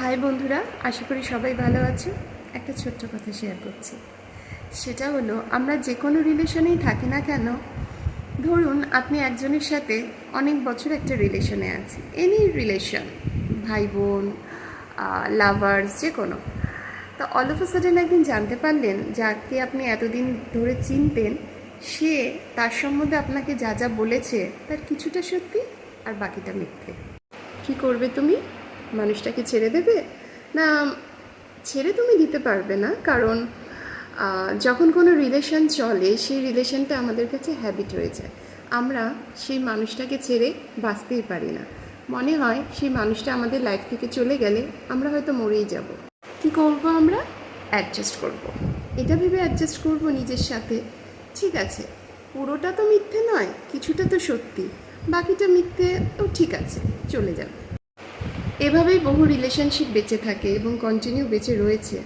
High বন্ধুরা, আশা করি সবাই ভালো আছো। একটা ছোট্ট কথা শেয়ার করছি। সেটা হলো, আমরা যে কোনো রিলেশনেই থাকি না কেন, ধরুন আপনি একজনের সাথে অনেক বছর একটা রিলেশনে আছেন, এনি রিলেশন, ভাই বোন, লাভার্স, যে কোনো। তো অল অফ আ সাডেন একদিন জানতে পারলেন যাকে আপনি এতদিন ধরে চিনতেন, সে তার সম্বন্ধে আপনাকে যা যা বলেছে তার কিছুটা সত্যি আর বাকিটা মিথ্যে। কি করবে তুমি? মানুষটাকে ছেড়ে দেবে? না, ছেড়ে তুমি দিতে পারবে না, কারণ যখন কোনো রিলেশন চলে সেই রিলেশনটা আমাদের কাছে হ্যাবিট হয়ে যায়। আমরা সেই মানুষটাকে ছেড়ে বাঁচতেই পারি না। মনে হয় সেই মানুষটা আমাদের লাইফ থেকে চলে গেলে আমরা হয়তো মরেই যাব। কি করব আমরা? অ্যাডজাস্ট করব। এটা ভেবে অ্যাডজাস্ট করব নিজের সাথে, ঠিক আছে পুরোটা তো মিথ্যে নয়, কিছুটা তো সত্যি, বাকিটা মিথ্যে, তো ঠিক আছে চলে যাবে। এভাবেই বহু রিলেশনশিপ বেঁচে থাকে এবং কন্টিনিউ বেঁচে রয়েছে।